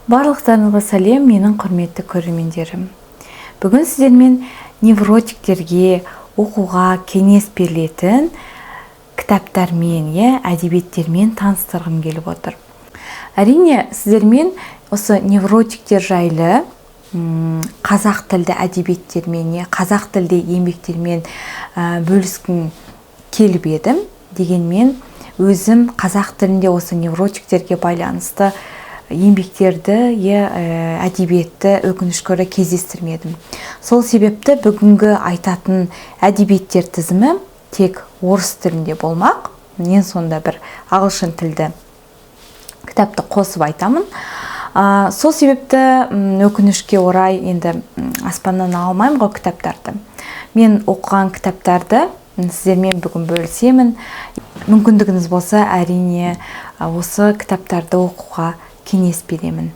Барлықтарыңызға сәлем, менің құрметті көрермендерім. Бүгін сіздермен невротиктерге оқуға кеңес берілетін кітаптармен, әдебиеттермен таныстырғым келіп отыр. Әрине, сіздермен осы невротиктер жайлы қазақ тілді әдебиеттермен, қазақ тілді еңбектермен бөліскім келіп едім. Дегенмен, өзім қазақ тілінде осы невротиктерге байланысты еңбектерді, әдебиетті өкінішке орай кездестірмедім. Сол себепті бүгінгі айтатын әдебиеттер тізімі тек орыс тілінде болмақ. Мен сонда бір ағылшын тілді кітапты қосып айтамын. Сол себепті өкінішке орай енді аспаннан алмаймын ғой кітаптарды. Мен оқыған кітаптарды сіздермен бүгін бөлісемін. Мүмкіндігіңіз болса, әрине осы кітаптарды оқуға кеңес беремін.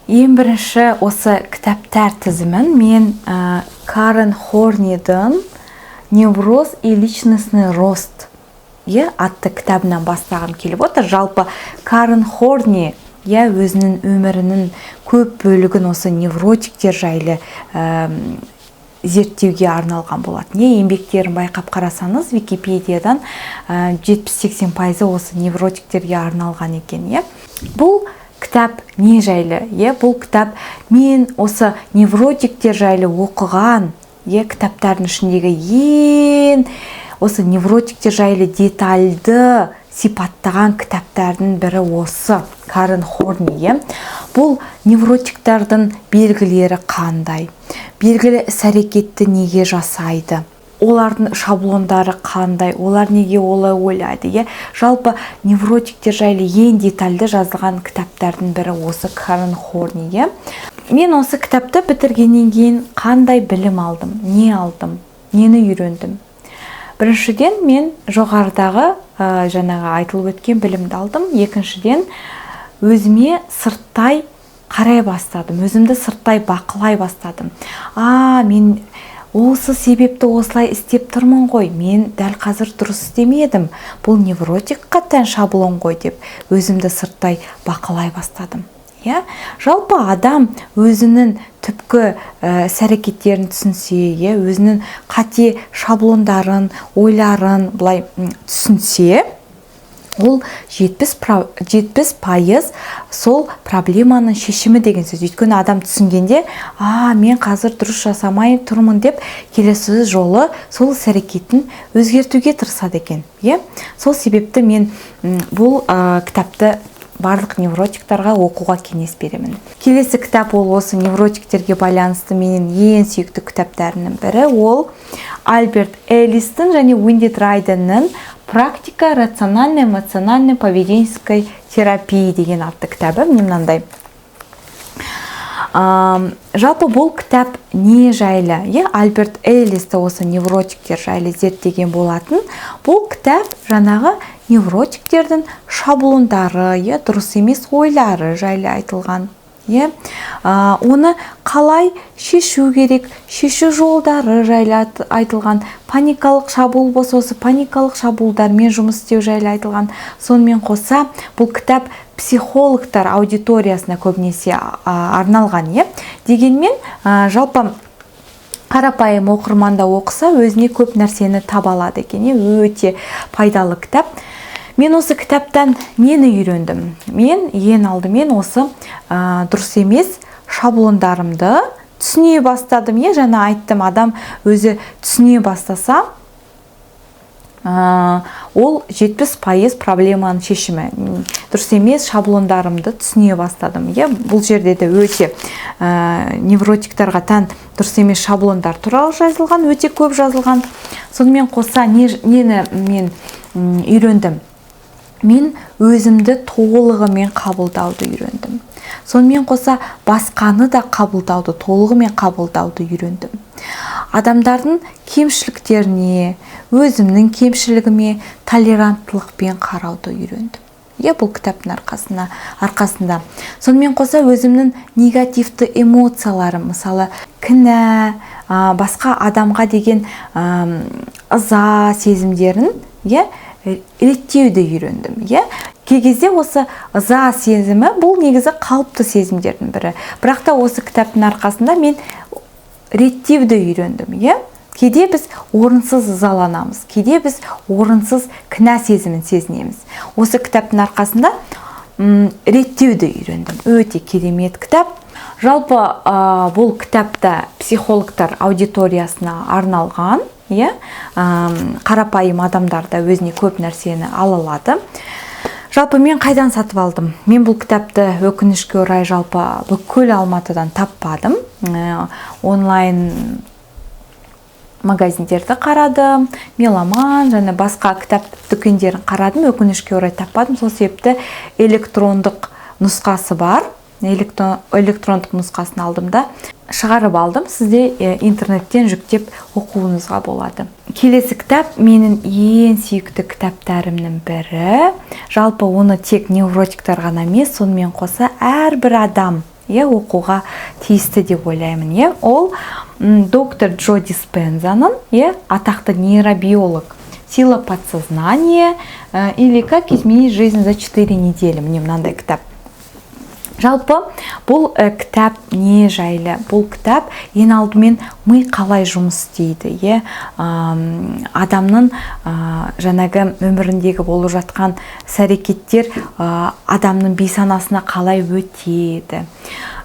Ең бірінші осы кітаптар тізімін мен Карен Хорнидің «Невроз и личностный рост» атты кітабынан бастағым келіп отыр. Жалпы Карен Хорни өзінің өмірінің көп бөлігін осы невротиктер жайлы зерттеуге арналған болатын. Еңбектерін байқап қарасаңыз, Википедиядан 70-80% осы невротиктерге арналған екен. Бұл кітап не жайлы? Бұл кітап мен осы невротиктер жайлы оқыған кітаптардың ішіндегі ең осы невротиктер жайлы детальды сипаттаған кітаптардың бірі осы Карен Хорни. Бұл невротиктердің белгілері қандай? Белгілі іс-әрекетті неге жасайды? Олардың шаблондары қандай? Олар неге олай ойлайды? Жалпы невротиктер жайлы ең детальды жазылған кітаптардың бірі осы Карен Хорни. Мен осы кітапты бітіргеннен кейін қандай білім алдым? Не алдым? Нені үйрендім? Біріншіден мен жоғарыдағы жаңағы айтылып өткен білімді алдым. Екіншіден өзіме сырттай қарай бастадым. Өзімді сырттай бақылай бастадым. Мен осы себепті осылай істеп тұрмын ғой. Мен дәл қазір дұрыс істемедім. Бұл невротикқа тән шаблон ғой деп өзімді сырттай бақылай бастадым. Жалпы адам өзінің түпкі іс-әрекеттерін түсінсе, өзінің қате шаблондарын, ойларын былай түсінсе, ол 70% сол проблеманың шешімі деген сөз. Өйткені адам түсінгенде, мен қазір дұрыс жасамай тұрмын деп келесі жолы сол іс-әрекетін өзгертуге тырысады екен. Сол себепті мен бұл кітапты барлық невротиктарға оқуға кеңес беремін. Келесі кітап ол осы невротиктерге байланысты менің ең сүйікті кітаптарының бірі. Ол Альберт Эллистің және Уэнди Драйденнің «Практика рационально-эмоциональной поведенческой терапии» деген атты кітабы. Мынандай. Жалпы бұл кітап не жайлы? Альберт Эллисті осы невротиктер жайлы зерттеген болатын. Бұл кітап жаңағы невротиктердің шаблондары, дұрыс емес ойлары жайлы айтылған. Оны қалай шешу керек, шешу жолдары жайлы айтылған. Паникалық шабуыл болса, осы паникалық шабуылдармен жұмыс істеу жайлы айтылған. Сонымен қоса, бұл кітап психологтар аудиториясына көбінесе арналған. Дегенмен, жалпы қарапайым оқырманда оқыса, өзіне көп нәрсені таба алады екен. Өте пайдалы кітап. Мен осы кітаптан нені үйрендім? Мен ең алдымен осы дұрыс емес шаблондарымды түсіне бастадым. Жаңа айттым, адам өзі түсіне бастаса, ол 70% проблеманың шешімі. Дұрыс емес шаблондарымды түсіне бастадым. Бұл жерде де өте невротиктерға тән дұрыс емес шаблондар туралы жазылған, өте көп жазылған. Сонымен қоса нені мен үйрендім? Мен өзімді толығымен қабылдауды үйрендім. Сонымен қоса басқаны да қабылдауды, толығымен қабылдауды үйрендім. Адамдардың кемшіліктеріне, өзімнің кемшілігіме толеранттылықпен қарауды үйрендім. Бұл кітаптың арқасында. Сонымен қоса өзімнің негативті эмоцияларым, мысалы кінә, басқа адамға деген ыза сезімдерін реттеуді үйрендім. кей кезде осы ыза сезімі бұл негізі қалыпты сезімдердің бірі. Бірақ та осы кітаптың арқасында мен реттеуді үйрендім, Кейде біз орынсыз ызаланамыз, кейде біз орынсыз кінә сезімін сезінеміз. Осы кітаптың арқасында реттеуді үйрендім. Өте керемет кітап. Жалпы бұл кітапта психологтар аудиториясына арналған, қарапайым адамдар да өзіне көп нәрсені ала алады. Жалпы мен қайдан сатып алдым? Мен бұл кітапты өкінішке орай жалпы бүкіл Алматыдан таппадым. Онлайн магазиндерді қарадым, Меломан және басқа кітап дүкендерін қарадым, өкінішке орай таппадым. Сол себепті электрондық нұсқасы бар. Электрондық нұсқасын алдым да шығарып алдым. Сізде интернеттен жүктеп оқуыңызға болады. Келесі кітап менің ең сүйікті кітаптарымның бірі. Жалпы оны тек невротиктар ғана емес, сонымен қоса әрбір адам оқуға тиісті деп ойлаймын. Ол доктор Джо Диспензаның, атақты нейробиолог «Сила подсознания» или «Как изменить жизнь за 4 недели». Міне мынандай кітап. Жалпы бұл кітап не жайлы? Бұл кітап ең алдымен ми қалай жұмыс істейді, адамның жаңағы өміріндегі болып жатқан іс-әрекеттер адамның бейсанасына қалай өтеді.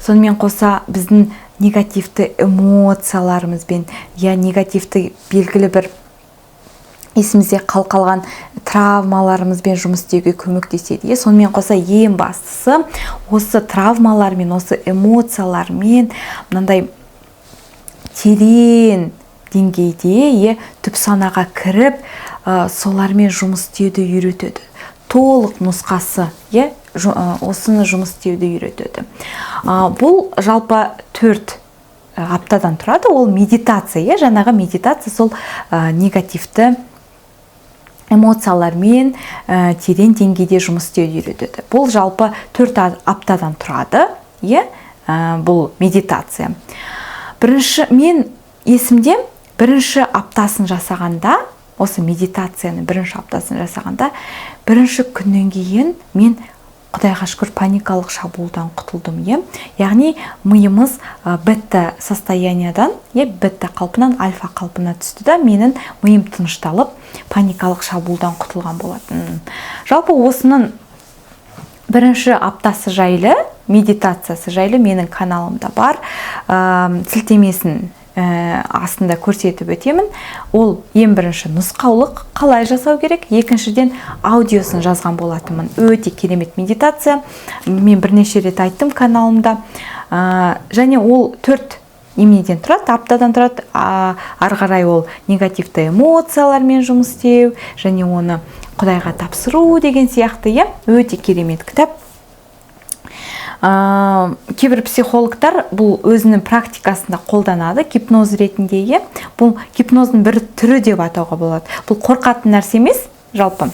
Сонымен қоса біздің негативті эмоцияларымызбен, негативті белгілі бір есімізде қалған травмаларымызбен жұмыс істеуге көмектеседі. Сонымен қоса ең бастысы осы травмалармен, осы эмоциялармен мынандай терең деңгейде түп санаға кіріп, солармен жұмыс істеуді үйретеді. Толық нұсқасы, осыны жұмыс істеуді үйретеді. Бұл жалпы 4 аптадан тұрады. Ол медитация, жаңағы медитация сол негативті эмоциялармен терең деңгейде жұмыс істеуді үйретеді. Бұл жалпы 4 аптадан тұрады, бұл медитация. Мен есімде бірінші аптасын жасағанда, осы медитацияның бірінші аптасын жасағанда, бірінші күннен кейін мен Құдайға шүкір паникалық шабуылдан құтылдым. Яғни миымыз бетта состояниядан, бетта қалпынан альфа қалпына түсті да, менің миым тынышталып, паникалық шабуылдан құтылған болатын. Жалпы осының бірінші аптасы жайлы, медитациясы жайлы менің каналымда бар. Сілтемесін астында көрсетіп өтемін. Ол ең бірінші нұсқаулық қалай жасау керек, екіншіден аудиосын жазған болатынмын. Өте керемет медитация. Мен бірнеше рет айттым каналымда. Және ол 4 немеден тұрады, аптадан тұрады. Ары қарай ол негативті эмоциялармен жұмыс істеу, және оны Құдайға тапсыру деген сияқты, өте керемет кітап. Кейбір психологтар бұл өзінің практикасында қолданады, гипноз ретінде. Бұл гипноздың бір түрі деп атауға болады. Бұл қорқатын нәрсе емес, жалпы.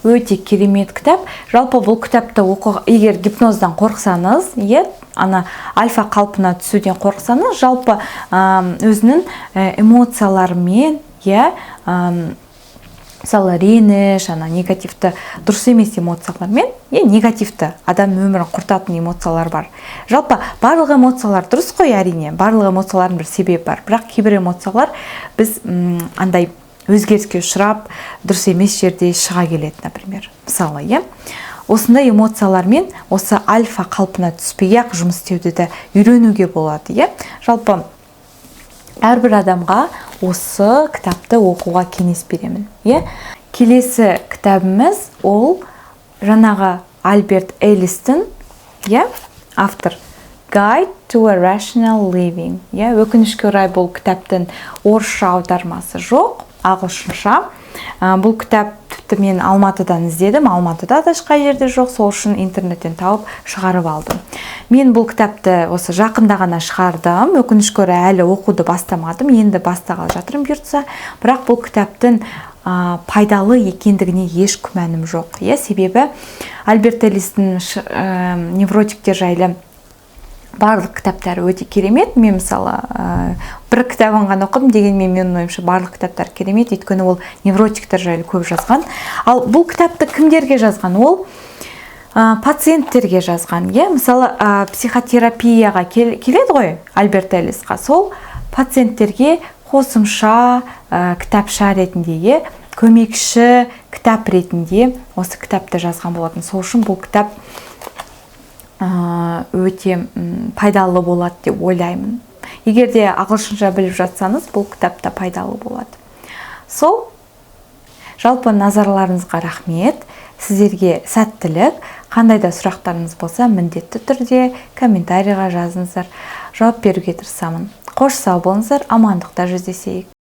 Өте керемет кітап. Жалпы бұл кітапты егер гипноздан қорқсаңыз, ана альфа қалпына түсуден қорқсаңыз, жалпы өзінің эмоцияларымен, мысалы реніш, негативті, дұрыс емес эмоциялармен, негативті адам өмірін құртатын эмоциялар бар. Жалпы барлық эмоциялар дұрыс қой, әрине, барлық эмоциялардың бір себебі бар. Бірақ кейбір эмоциялар біз андай өзгеріске ұшырап, дұрыс емес жерде шыға келеді, например. Мысалы, осындай эмоциялармен осы альфа қалпына түспей-ақ жұмыс істеуді де үйренуге болады. Жалпы әрбір адамға осы кітапты оқуға кеңес беремін. Келесі кітабымыз ол жаңағы Альберт Эллистің, автор Guide to a Rational Living. Өкінішке орай бұл кітаптың орысша аудармасы жоқ, ағылшынша. Бұл кітап мен Алматыдан іздедім, Алматыда да ешқай жерде жоқ, сол үшін интернеттен тауып шығарып алдым. Мен бұл кітапты осы жақында ғана шығардым, өкінішке орай әлі оқуды бастамадым, енді бастағалы жатырмын бұйыртса. Бірақ бұл кітаптың пайдалы екендігіне еш күмәнім жоқ. Себебі Альберт Эллистің невротиктер жайлы барлық кітаптары өте керемет. Мен мысалы бір кітабын ғана оқыдым, дегенмен менің ойымша барлық кітаптар керемет, өйткені ол невротиктер жайлы көп жазған. Ал бұл кітапты кімдерге жазған? Ол пациенттерге жазған. Мысалы, психотерапияға келеді ғой Альберт Эллисқа. Сол пациенттерге қосымша кітапша ретінде, көмекші кітап ретінде осы кітапты жазған болатын. Сол үшін бұл кітап өте пайдалы болады деп ойлаймын. Егер де ағылшынша біліп жатсаңыз, бұл кітапта пайдалы болады. Сол, жалпы назарларыңызға рахмет. Сіздерге сәттілік. Қандай да сұрақтарыңыз болса, міндетті түрде комментарийға жазыңыздар. Жауап беруге тырысамын. Қош сау болыңыздар, амандықта жүздесейік.